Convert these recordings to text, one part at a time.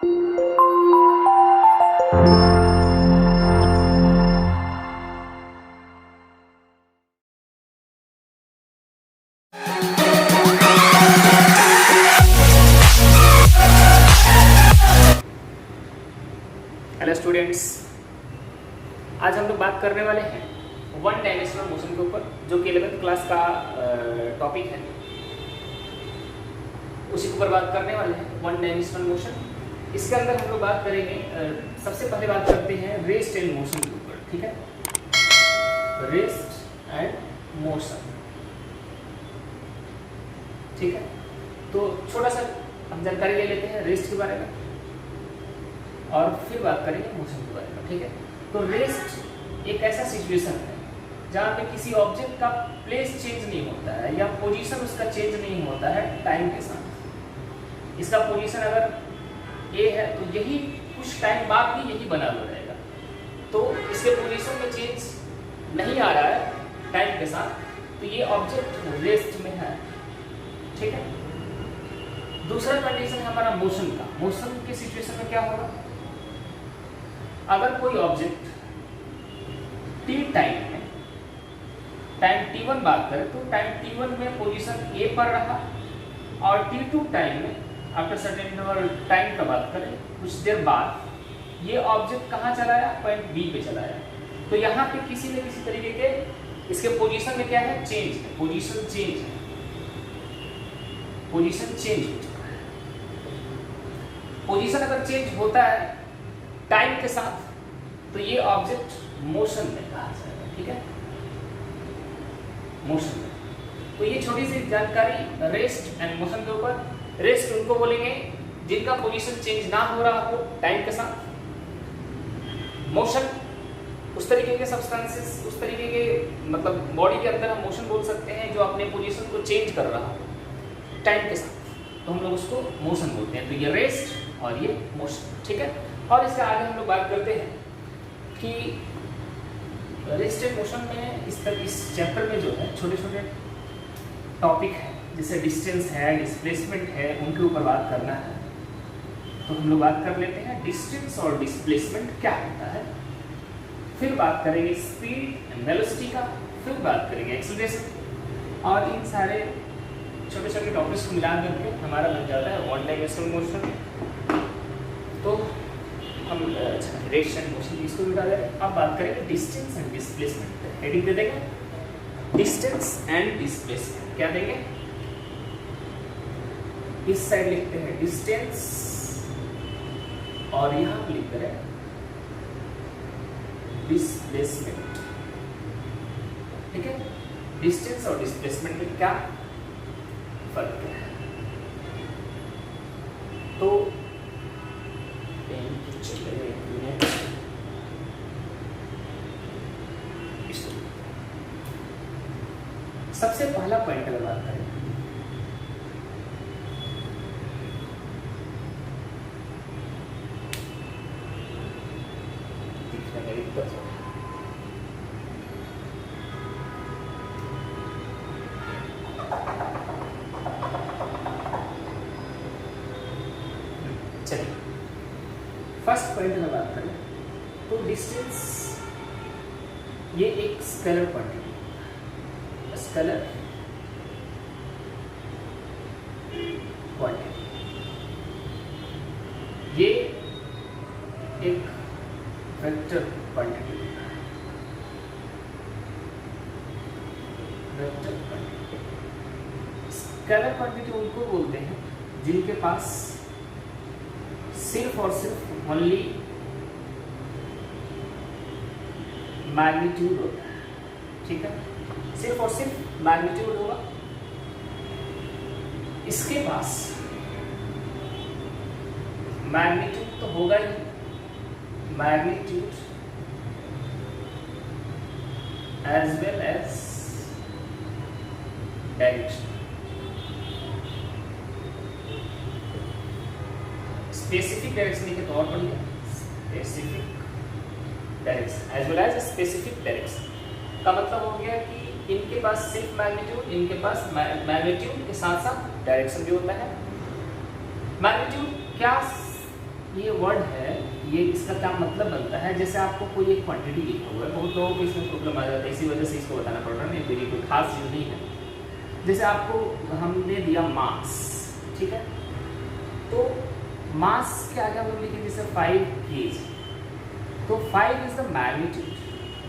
Hello students, आज हम लोग बात करने वाले हैं वन डायमेंशनल मोशन के ऊपर, जो कि 11th क्लास का टॉपिक है। उसी के ऊपर बात करने वाले हैं, वन डायमेंशनल मोशन। इसके अंदर हम लोग बात करेंगे, सबसे पहले बात करते हैं रेस्ट एंड मोशन के ऊपर। ठीक है, रेस्ट एंड मोशन। ठीक है, तो छोटा सा हम जानकारी ले लेते हैं रेस्ट के बारे में और फिर बात करेंगे मोशन के बारे में। ठीक है, तो रेस्ट एक ऐसा सिचुएशन है जहाँ पे किसी ऑब्जेक्ट का प्लेस चेंज नहीं होता है या पोजीशन उसका चेंज नहीं होता है टाइम के साथ। इसका पोजीशन अगर ए है तो यही कुछ टाइम बाद भी यही बना हुआ रहेगा, तो इसके पोजीशन में चेंज नहीं आ रहा है टाइम के साथ, तो ये ऑब्जेक्ट रेस्ट में है। ठीक है, दूसरा कंडीशन है हमारा मोशन का। मोशन के सिचुएशन में क्या होगा, अगर कोई ऑब्जेक्ट टी टाइम में, टाइम t1 बात करें तो टाइम t1 में पोजीशन ए पर रहा और t2 टाइम में आफ्टर सर्टेन इंटरवल टाइम का बात करें कुछ देर बाद ये ऑब्जेक्ट कहाँ चला गया, पॉइंट बी पे चला गया। तो यहाँ पे किसी न किसी तरीके के इसके पोजीशन में क्या है, चेंज है, पोजीशन चेंज है, पोजीशन चेंज हो चुका है। पोजीशन अगर चेंज होता है टाइम के साथ तो ये ऑब्जेक्ट मोशन में कहा जाएगा। ठीक है, मोशन में। तो ये छोटी सी जानकारी रेस्ट एंड मोशन के ऊपर। रेस्ट उनको बोलेंगे जिनका पोजीशन चेंज ना हो रहा हो टाइम के साथ। मोशन उस तरीके के सब्सटेंसेस, उस तरीके के मतलब बॉडी के अंदर हम मोशन बोल सकते हैं जो अपने पोजीशन को चेंज कर रहा हो टाइम के साथ, तो हम लोग उसको मोशन बोलते हैं। तो ये रेस्ट और ये मोशन। ठीक है, और इसके आगे हम लोग बात करते हैं कि रेस्ट एंड मोशन में इस चैप्टर में जो है छोटे छोटे टॉपिक है, जैसे डिस्टेंस है, डिस्प्लेसमेंट है, उनके ऊपर बात करना है। तो हम लोग बात कर लेते हैं डिस्टेंस और डिस्प्लेसमेंट क्या होता है, फिर बात करेंगे स्पीड एंड वेलोसिटी का, फिर बात करेंगे एक्सेलरेशन, और इन सारे छोटे छोटे टॉपिक्स को मिला करके हमारा बन जाता है वन डायमेंशनल मोशन। तो हम रेस्ट एंड मोशन इसको मिटा देंगे। अब बात करेंगे डिस्टेंस एंड डिस्प्लेसमेंट। हेडिंग दे देंगे डिस्टेंस एंड डिस्प्लेसमेंट। क्या देंगे, इस साइड लिखते हैं डिस्टेंस और यहाँ पे लिखते हैं डिस्प्लेसमेंट। ठीक है, डिस्टेंस और डिस्प्लेसमेंट में क्या फर्क है, तो सबसे पहला पॉइंट अगर बात करें, चलिए फर्स्ट पॉइंट अगर बात करें तो डिस्टेंस ये एक स्केलर क्वांटिटी, स्केलर क्वांटिटी, ये एक vector quantity, vector quantity. Scalar quantity उनको बोलते हैं जिनके पास सिर्फ और सिर्फ ओनली मैग्नीट्यूड होता है। ठीक है, सिर्फ और सिर्फ मैग्नीट्यूड होगा, इसके पास मैग्नीट्यूड तो होगा ही, magnitude as well as direction. Specific direction लिखे तो और बढ़िया, specific direction as well as specific direction का मतलब हो गया कि इनके पास सिर्फ मैग्नीट्यूड, इनके पास मैग्नीट्यूड के साथ साथ डायरेक्शन भी होता है। मैग्नीट्यूड क्या ये वर्ड है, ये इसका क्या मतलब बनता है, जैसे आपको कोई एक क्वांटिटी लिखा हुआ है, बहुत लोगों को इसमें प्रॉब्लम आ जाता है, इसी वजह से इसको बताना पड़ रहा है, मेरी कोई खास चीज़ नहीं है। जैसे आपको हमने दिया मास, ठीक है, तो मास के आगे हम लोग लिखेंगे जैसे 5 kg, तो 5 is the magnitude,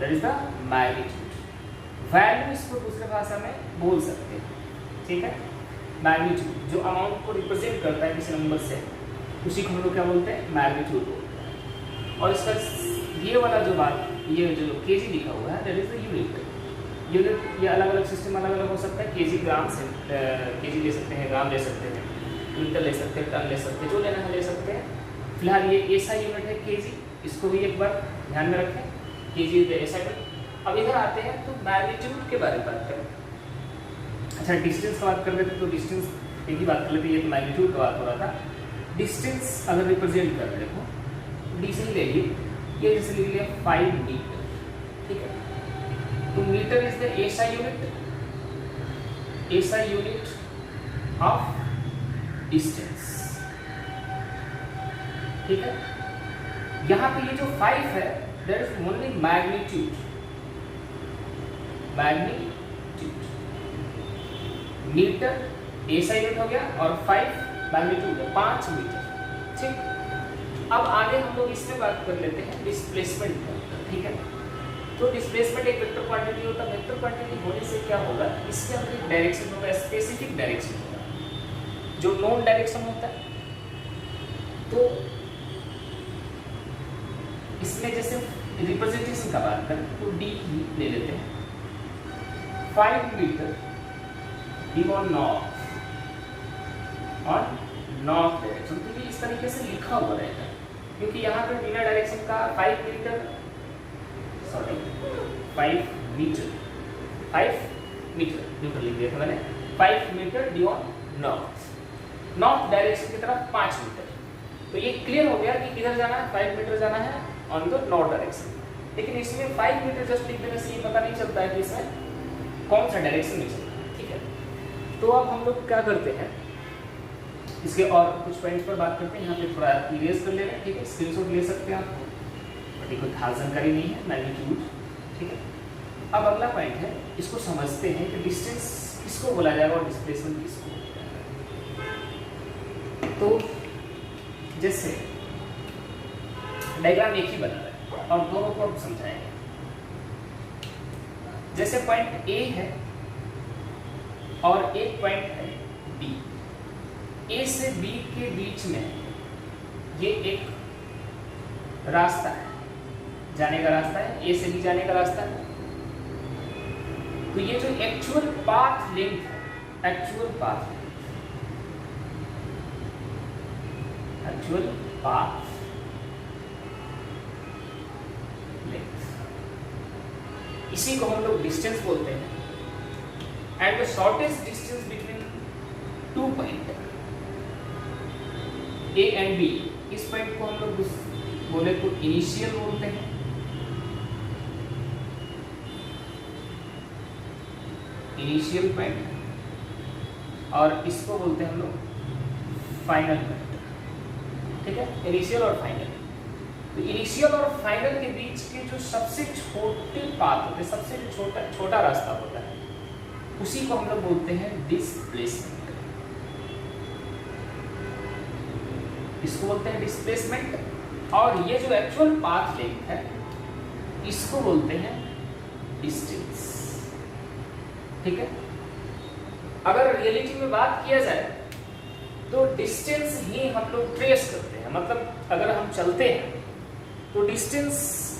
that is the magnitude. Value इसको दूसरे भाषा में बोल सकते हैं, ठीक है। मैग्नीट्यूड जो अमाउंट को रिप्रेजेंट करता है किसी नंबर से, उसी को हम लोग क्या बोलते हैं, मैग्नीट्यूड बोलते हैं। और इसका ये वाला जो बात, ये जो केजी लिखा हुआ है, that is the unit. Unit ये अलग अलग सिस्टम अलग अलग हो सकता है, केजी ग्राम से केजी ले सकते हैं, ग्राम ले सकते हैं, मीटर ले सकते हैं, टन ले सकते हैं, जो लेना है ले सकते हैं। फिलहाल ये ऐसा यूनिट है केजी, इसको भी एक बार ध्यान में रखें, केजी इज द ऐसा यूनिट। अब इधर आते हैं तो मैग्नीट्यूड के बारे में बात करें। अच्छा, डिस्टेंस का बात कर लेते तो डिस्टेंस एक ही बात कर लेते, ये तो मैग्नीट्यूड का बात हो रहा था। डिस्टेंस अगर रिप्रेजेंट कर रहे हो, डी से ही ले लिए, ये जैसे लिख लिया 5 मीटर, ठीक है। तो मीटर इज द ऐसा यूनिट, ऐसा यूनिट ऑफ डिस्टेंस, ठीक है। यहाँ पे ये जो 5 है, that is only magnitude, magnitude. Metre ऐसा यूनिट हो गया और 5 मैग्नीट्यूड है, 5 मीटर, ठीक। अब आगे हम लोग इसमें बात कर लेते हैं डिस्प्लेसमेंट का, ठीक है। तो डिस्प्लेसमेंट एक वेक्टर क्वांटिटी होता है, वेक्टर क्वांटिटी होने से क्या होगा, इसके अंदर एक डायरेक्शन होगा, स्पेसिफिक डायरेक्शन होगा, जो नोन डायरेक्शन होता है। तो इसमें जैसे रिप्रेजेंटेशन का बात करें तो डी ले लेते हैं, 5 मीटर डी ऑन नॉर्थ, और नॉर्थ डायरेक्शन, तो ये इस तरीके से लिखा हुआ रहेगा, क्योंकि यहाँ पे बिना डायरेक्शन का 5 मीटर 5 मीटर लिख दिया था मैंने, 5 metre D on north, north direction की तरफ 5 मीटर। तो ये क्लियर हो गया कि किधर जाना है, 5 मीटर जाना है ऑन द नॉर्थ डायरेक्शन। लेकिन इसमें 5 मीटर जस्ट लिख देने से ये पता नहीं चलता है कि इसमें कौन सा डायरेक्शन में चलता है, ठीक है। तो अब हम लोग क्या करते हैं, इसके और कुछ पॉइंट्स पर बात करते हैं, यहाँ पे थोड़ा इरेज कर ले रहे हैं, ठीक है। स्क्रीनशॉट ले सकते हैं आप, बट ये कोई खास जानकारी नहीं है, मैग्नीट्यूड, ठीक है। अब अगला पॉइंट है, इसको समझते हैं कि डिस्टेंस किसको बोला जाएगा और डिस्प्लेसमेंट किसको बोला जाएगा। तो जैसे डायग्राम एक ही बना रहा है और दोनों को समझाएंगे। जैसे पॉइंट ए है और एक पॉइंट है बी, ए से बी के बीच में ये एक रास्ता है, जाने का रास्ता है, ए से बी जाने का रास्ता है। तो ये जो एक्चुअल पाथ लेंथ है, एक्चुअल पाथ लेंथ, इसी को हम लोग डिस्टेंस बोलते हैं। And the shortest distance between 2 point A and B, इस पॉइंट को हम लोग बोले तो इनिशियल बोलते हैं, इनिशियल पॉइंट, और इसको बोलते हैं हम लोग फाइनल पॉइंट, ठीक है। इनिशियल और फाइनल, तो इनिशियल और फाइनल के बीच के जो सबसे छोटे पाथ होते हैं, सबसे छोटा रास्ता होता है, उसी को हम लोग बोलते हैं डिस्प्लेसमेंट, इसको बोलते हैं डिस्प्लेसमेंट। और ये जो एक्चुअल पाथ लेंथ है, इसको बोलते हैं डिस्टेंस, ठीक है। अगर रियलिटी में बात किया जाए तो डिस्टेंस ही हम लोग ट्रेस करते हैं, मतलब अगर हम चलते हैं तो डिस्टेंस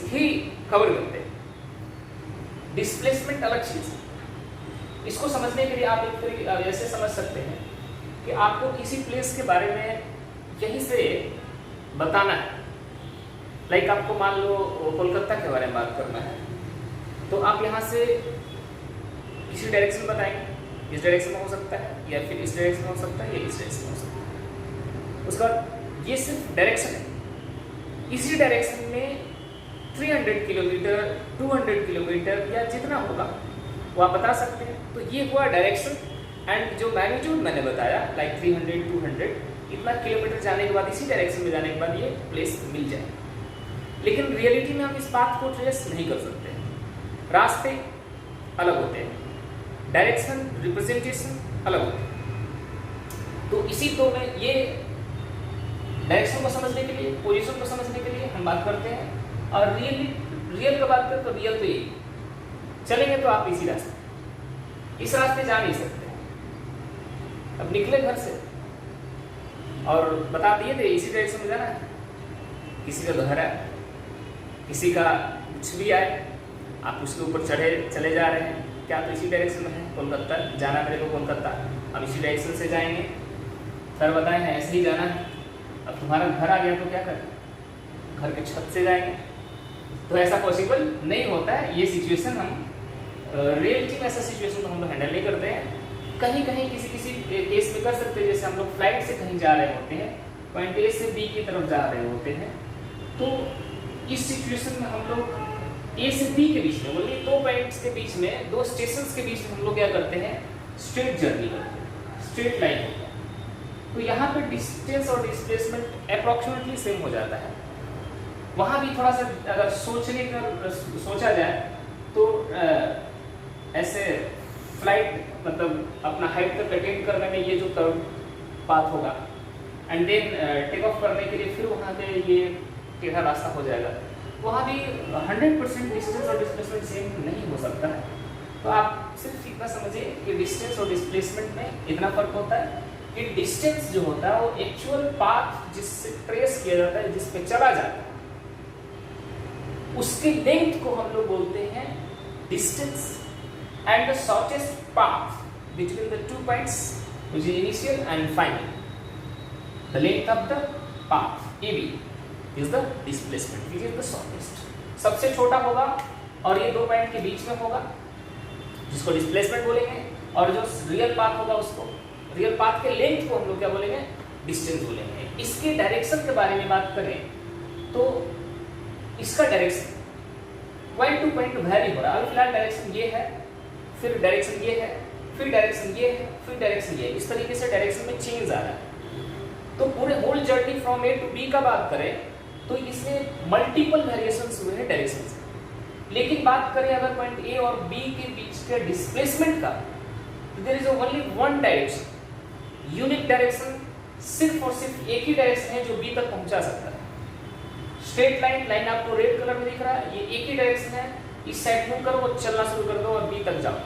ही कवर करते हैं, डिस्प्लेसमेंट अलग चीज है। इसको समझने के लिए आप एक तरीके ऐसे समझ सकते हैं कि आपको किसी प्लेस के बारे में यहीं से बताना है, लाइक आपको मान लो कोलकाता के बारे में बात करना है, तो आप यहाँ से किसी डायरेक्शन बताएंगे, इस डायरेक्शन में हो सकता है, या फिर इस डायरेक्शन में हो सकता है, या इस डायरेक्शन में हो सकता है। उसका ये सिर्फ डायरेक्शन है, इसी डायरेक्शन में 300 किलोमीटर, 200 किलोमीटर या जितना होगा वो आप बता सकते हैं। तो ये हुआ डायरेक्शन, एंड जो मैग्नीट्यूड मैंने बताया लाइक 300, 200, इतना किलोमीटर जाने के बाद, इसी डायरेक्शन में जाने के बाद ये प्लेस मिल जाए। लेकिन रियलिटी में हम इस बात को ट्रेस नहीं कर सकते। रास्ते अलग होते हैं, डायरेक्शन रिप्रेजेंटेशन अलग होते हैं। तो इसी तो में ये डायरेक्शन को समझने के लिए, पोजीशन को समझने के लिए हम बात करते हैं। और रियल का बात करें तो रियल तो यही, चलेंगे तो आप इसी रास्ते, इस रास्ते जा नहीं सकते। अब निकले घर से और बता दिए थे इसी डायरेक्शन में जाना है, किसी का घर है, किसी का कुछ भी आए, आप उसके ऊपर चले जा रहे हैं, क्या तो इसी डायरेक्शन में है, कोलकाता जाना मेरे को, कोलकाता अब इसी डायरेक्शन से जाएंगे। सर बताए हैं ऐसे ही जाना है, अब तुम्हारा घर आ गया तो क्या करें, घर के छत से जाएंगे। तो ऐसा पॉसिबल नहीं होता है। ये सिचुएशन हम रियलिटी में ऐसा सिचुएशन हम लोग हैंडल नहीं करते हैं। कहीं कहीं किसी केस में कर सकते हैं, जैसे हम लोग फ्लाइट से कहीं जा रहे होते हैं, पॉइंट ए से बी की तरफ जा रहे होते हैं, तो इस सिचुएशन में हम लोग ए से बी के बीच में, बोलिए दो पॉइंट्स के बीच में, दो स्टेशंस के बीच में हम लोग क्या करते हैं, स्ट्रेट जर्नी करते हैं, स्ट्रेट लाइन होता है। तो यहाँ पे डिस्टेंस और डिस्प्लेसमेंट अप्रॉक्सीमेटली सेम हो जाता है। वहाँ भी थोड़ा सा अगर सोचा जाए तो ऐसे फ्लाइट मतलब अपना हाइट तक अटेन करने में ये जो कर्व पाथ होगा, एंड देन टेक ऑफ करने के लिए फिर वहाँ पे ये टेढ़ा रास्ता हो जाएगा। वहाँ भी 100% डिस्टेंस और डिस्प्लेसमेंट सेम नहीं हो सकता है। तो आप सिर्फ इतना समझिए कि डिस्टेंस और डिस्प्लेसमेंट में इतना फर्क होता है कि डिस्टेंस जो होता है वो एक्चुअल पाथ जिससे ट्रेस किया जाता है, जिस पे चला जाता है, उसके लेंथ को हम लोग बोलते हैं distance. And the shortest path between the 2 points, which is initial and final, the length of the path AB is the displacement, which is the shortest. सबसे छोटा होगा और ये 2 पॉइंट के बीच में होगा, जिसको डिस्प्लेसमेंट बोलेंगे, और जो रियल पाथ होगा उसको, रियल पाथ के लेंथ को हम लोग क्या बोलेंगे, डिस्टेंस बोलेंगे। इसके डायरेक्शन के बारे में बात करें तो इसका direction point to point vary हो रहा है। अभी फिलहाल डायरेक्शन ये है, फिर डायरेक्शन ये है, फिर डायरेक्शन ये है, फिर डायरेक्शन ये है, इस तरीके से डायरेक्शन में चेंज आ रहा है। तो पूरे whole journey from A to B का बात करें तो इसमें मल्टीपल वेरिएशंस हुए हैं डायरेक्शन से। लेकिन बात करें अगर पॉइंट ए और बी के बीच के डिस्प्लेसमेंट का, तो there is only one direction, unique direction, सिर्फ और सिर्फ एक ही डायरेक्शन है जो बी तक पहुंचा सकता है। स्ट्रेट लाइन आपको रेड कलर में दिख रहा है, ये एक ही डायरेक्शन है, इस साइड मूव करो, वो चलना शुरू कर दो और बी तक जाओ।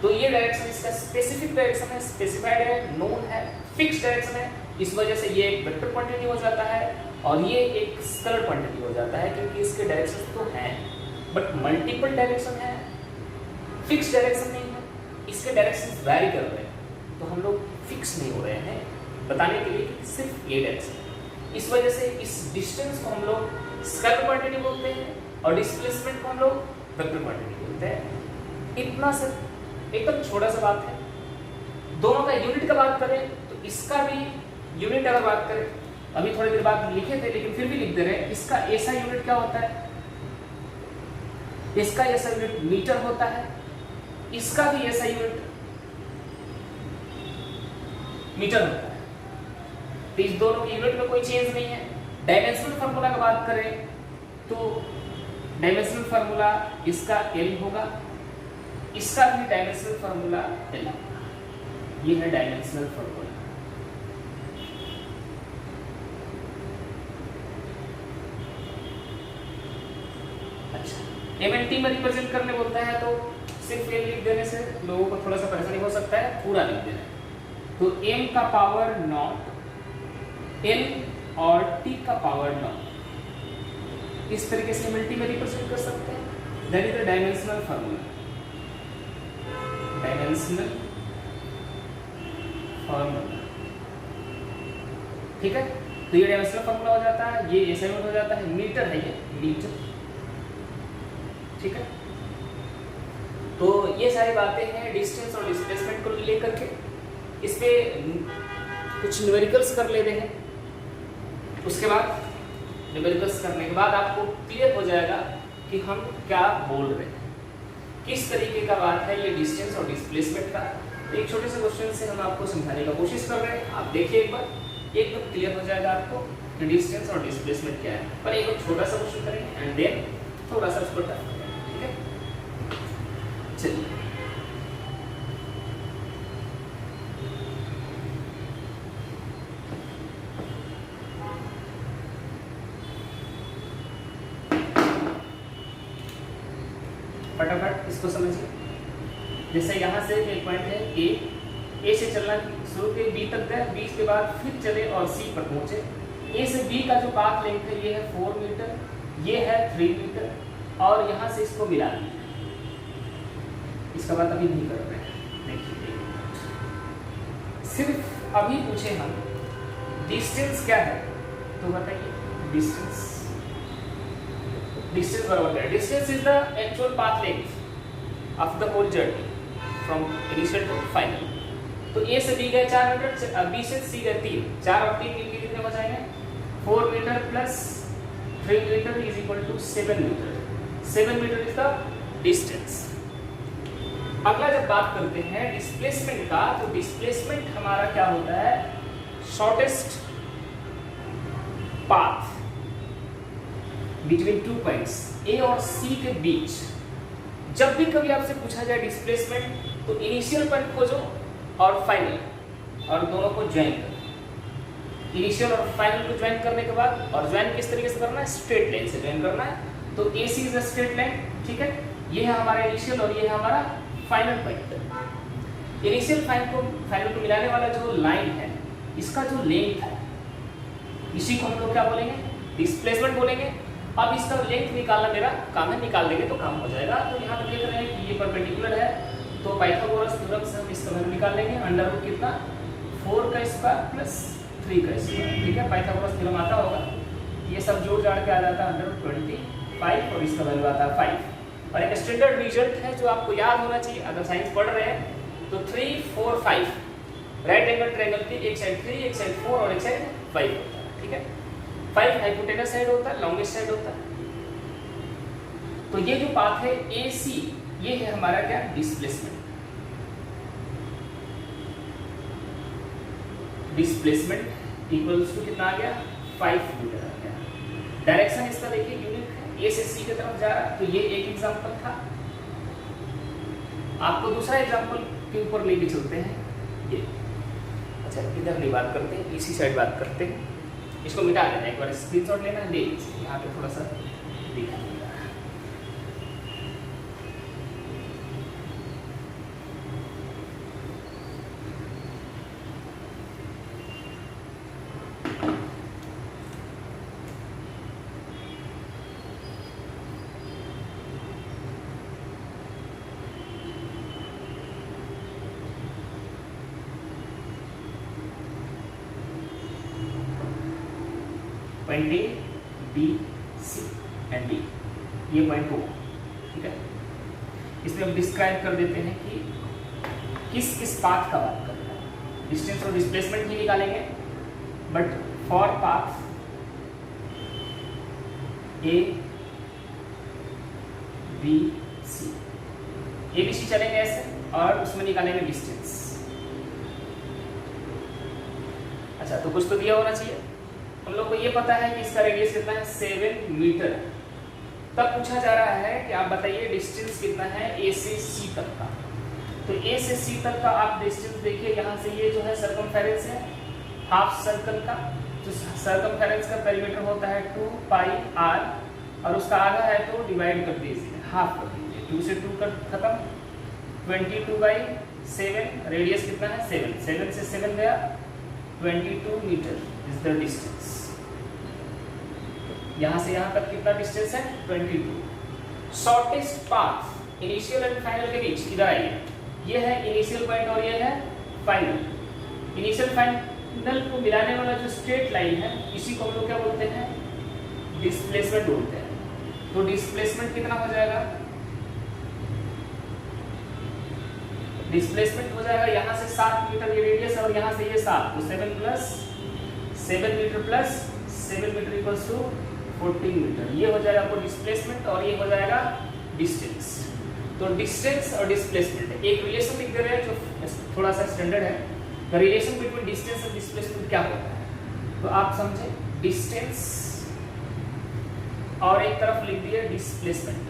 तो ये डायरेक्शन इसका स्पेसिफिक डायरेक्शन है, स्पेसिफाइड है, नोन है, फिक्स डायरेक्शन है। इस वजह से ये एक वेक्टर क्वांटिटी हो जाता है और ये एक स्केलर क्वांटिटी हो जाता है, क्योंकि इसके डायरेक्शन तो हैं बट मल्टीपल डायरेक्शन है, फिक्स डायरेक्शन नहीं है, इसके डायरेक्शन वैरी कर रहे हैं। तो हम लोग फिक्स नहीं हो रहे हैं बताने के लिए कि सिर्फ ये डायरेक्शन। इस वजह से इस डिस्टेंस को हम लोग स्केलर क्वांटिटी बोलते हैं और डिस्प्लेसमेंट को हम लोग वेक्टर क्वांटिटी बोलते हैं। इतना सा एकदम छोटा सा बात है। दोनों का यूनिट का बात करें तो इसका भी यूनिट अगर बात करें, अभी थोड़ी देर बाद लिखे थे लेकिन फिर भी लिख दे रहे हैं, इसका ऐसा यूनिट क्या होता है, इसका ऐसा यूनिट मीटर होता है, इसका भी ऐसा यूनिट मीटर होता है। तो इस दोनों के यूनिट में कोई चेंज नहीं है। डायमेंशनल फार्मूला की बात करें तो डायमेंशनल फार्मूला इसका एल होगा, इसका भी डायमेंशनल फार्मूला एल। ये है डायमेंशनल फार्मूला। अच्छा, एम एन टी में रिप्रेजेंट करने बोलता है तो सिर्फ एल लिख देने से लोगों को थोड़ा सा परेशानी हो सकता है, पूरा लिख देना। तो m का पावर नॉट l और t का पावर नॉट, इस तरीके से मल्टी में रिप्रेजेंट कर सकते हैं। That is the dimensional formula, dimensional formula. ठीक है, तो ये डायमेंशनल फार्मूला हो जाता है, ये ऐसा यूनिट हो जाता है, मीटर है ये, मीटर। ठीक है, तो ये सारी बातें हैं डिस्टेंस और डिस्प्लेसमेंट को लेकर के। इस पे कुछ न्यूमेरिकल्स कर लेते हैं, उसके बाद न्यूमेरिकल्स करने के बाद आपको क्लियर हो जाएगा कि हम क्या बोल रहे हैं, किस तरीके का बात है ये डिस्टेंस और डिस्प्लेसमेंट का। एक छोटे से क्वेश्चन से हम आपको समझाने का कोशिश कर रहे हैं, आप देखिए एक बार। एकदम क्लियर हो जाएगा आपको कि डिस्टेंस और डिस्प्लेसमेंट क्या है। पर एक छोटा सा क्वेश्चन करेंगे एंड देन थोड़ा सा उसको टफ करेंगे, ठीक है। चलिए फटाफट इसको समझिए। जैसे यहाँ से एक पॉइंट है ए से चलना शुरू के बी तक गए, बी के बाद फिर चले और सी पर पहुंचे। ए से बी का जो पाथ लेंथ है ये है 4 मीटर, ये है 3 मीटर और यहाँ से इसको मिला दिया। इसका बात अभी नहीं कर रहे हैं, देखिए सिर्फ अभी पूछे हम डिस्टेंस क्या है तो बताइए। डिस्टेंस बराबर क्या है? Distance is the actual path length of the whole journey from initial to final. तो ए से बी गए 4 मीटर, बी से सी गए 3, 4 और 3 मिलकर कितने बचाएंगे? 4 metre plus 3 metre is equal to 7 metre. 7 metre is the distance. अगला जब बात करते हैं डिस्प्लेसमेंट का, तो डिस्प्लेसमेंट हमारा क्या होता है? Shortest path between 2 points A और सी के बीच। जब भी कभी आपसे पूछा जाए डिस्प्लेसमेंट तो इनिशियल पॉइंट खोजो और फाइनल, और दोनों को ज्वाइन करो। इनिशियल और फाइनल को ज्वाइन करने के बाद, और ज्वाइन किस तरीके से करना है? स्ट्रेट लाइन से ज्वाइन करना है। तो ए सी इज अ स्ट्रेट लाइन, ठीक है। ये है हमारा इनिशियल और ये है हमारा फाइनल पॉइंट। इनिशियल फाइनल को मिलाने वाला जो लाइन है, इसका जो लेंथ है, इसी को हम लोग क्या बोलेंगे? डिस्प्लेसमेंट बोलेंगे। अब इसका लेंथ निकालना मेरा काम है, निकाल देंगे तो काम हो जाएगा। तो यहाँ पर देख रहे हैं कि ये परपेंडिकुलर है, तो पाइथागोरस थ्योरम से हम इसका वैल्यू निकाल लेंगे। अंडर रूट कितना? 4 का स्क्वायर प्लस 3 का स्क्वायर, ठीक है। पाइथागोरस थ्योरम आता होगा, ये सब जोड़ जाड़ के आ जाता है अंडर रूट 25 और इसका वैल्यू आता है 5। और एक स्टैंडर्ड रिजल्ट है जो आपको याद होना चाहिए अगर साइंस पढ़ रहे हैं। तो 3, 4, 5 राइट एंगल ट्रायंगल की एक साइड 3, एक साइड 4 और एक साइड 5 होता है, ठीक है। 5 हाइपोटेनस साइड होता है, लॉन्गेस्ट साइड होता है। तो ये जो पाथ है ए सी, ये है हमारा क्या? डिस्प्लेसमेंट। डिस्प्लेसमेंट इक्वल्स टू कितना आ गया? 5 मीटर आ गया। डायरेक्शन इसका देखिए यूनिट है, ए से सी की तरफ जा रहा है। तो ये एक एग्जांपल था। आपको दूसरा एग्जांपल के ऊपर लेके चलते हैं। ये अच्छा, इधर नहीं बात करते हैं, इसी साइड बात करते हैं। इसको मिटा लेना, एक बार स्क्रीनशॉट लेना, ले लीजिए। यहाँ पे थोड़ा सा दिखा देगा। Point A, B, C and D, ये पॉइंट हो, ठीक है। इसमें हम डिस्क्राइब कर देते हैं कि किस पाथ का बात कर रहे हैं। डिस्टेंस और डिस्प्लेसमेंट ही निकालेंगे, but for path A B C, A B C चलेंगे ऐसे और उसमें निकालेंगे डिस्टेंस। अच्छा, तो कुछ तो दिया होना चाहिए। हम लोग को ये पता है कि इसका रेडियस कितना है? 7 मीटर। तब पूछा जा रहा है कि आप बताइए डिस्टेंस कितना है ए से सी तक का। तो ए से सी तक का आप डिस्टेंस देखिए, यहाँ से ये जो है सर्कमफेरेंस है हाफ सर्कल का। तो सर्कमफेरेंस का पेरीमीटर होता है 2 पाई आर, और उसका आधा है तो डिवाइड कर दीजिए, हाफ कर दीजिए। 2 से 2 कर खत्म, 22/7। रेडियस कितना है? 7 से 7 गया, 22 मीटर इज द डिस्टेंस। यहाँ से यहाँ तक कितना डिस्टेंस है? 22। Shortest path initial and final के बीच किधर आइए? ये है इनिशियल पॉइंट और ये है फाइनल। इनिशियल फाइनल को मिलाने वाला जो स्ट्रेट लाइन है, इसी को हम लोग क्या बोलते हैं? डिस्प्लेसमेंट बोलते हैं। तो डिस्प्लेसमेंट कितना हो जाएगा? डिस्प्लेसमेंट हो जाएगा यहाँ से 7 मीटर ये रेडियस और यहाँ से ये 7, तो 7 metre plus 7 metre equals to 14 metre. ये हो जाएगा आपको डिस्प्लेसमेंट और ये हो जाएगा डिस्टेंस। तो डिस्टेंस और डिस्प्लेसमेंट एक रिलेशन लिख दे रहे हैं जो थोड़ा सा स्टैंडर्ड है। The relation between distance and displacement क्या होता है? तो आप समझे डिस्टेंस और एक तरफ लिख दिए डिस्प्लेसमेंट।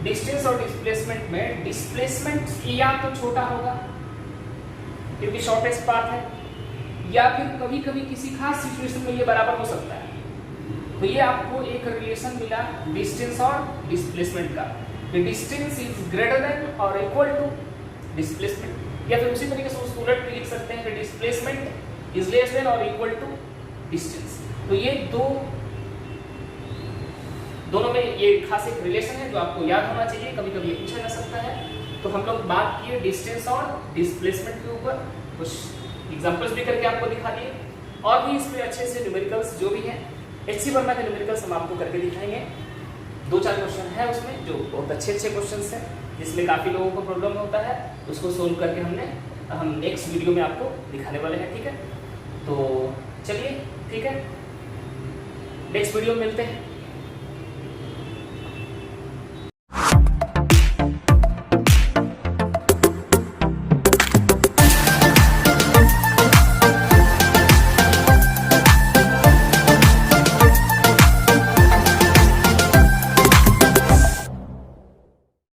डिस्टेंस और डिस्प्लेसमेंट में डिस्प्लेसमेंट या तो छोटा होगा क्योंकि शॉर्टेस्ट पाथ है, या फिर कभी कभी किसी खास सिचुएशन में ये बराबर हो सकता है। तो ये आपको एक रिलेशन मिला डिस्टेंस और डिस्प्लेसमेंट का, कि डिस्टेंस इज ग्रेटर देन और इक्वल टू डिस्प्लेसमेंट, या फिर उसी तरीके से उसको उलट भी लिख सकते हैं कि डिस्प्लेसमेंट इज लेस देन और इक्वल टू डिस्टेंस। तो ये दोनों में ये खास एक रिलेशन है जो आपको याद होना चाहिए, कभी कभी पूछा जा सकता है। तो हम लोग बात किए डिस्टेंस और डिस्प्लेसमेंट के ऊपर, कुछ एग्जांपल्स भी करके आपको दिखा दिए, और भी इसमें अच्छे से न्यूमेरिकल्स जो भी हैं एचसी वर्मा के न्यूमेरिकल्स हम आपको करके दिखाएंगे। 2-4 क्वेश्चन है उसमें जो बहुत अच्छे क्वेश्चन हैं, जिसमें काफ़ी लोगों को प्रॉब्लम होता है, उसको सोल्व करके हम नेक्स्ट वीडियो में आपको दिखाने वाले हैं। ठीक है, तो चलिए ठीक है, नेक्स्ट वीडियो में मिलते हैं।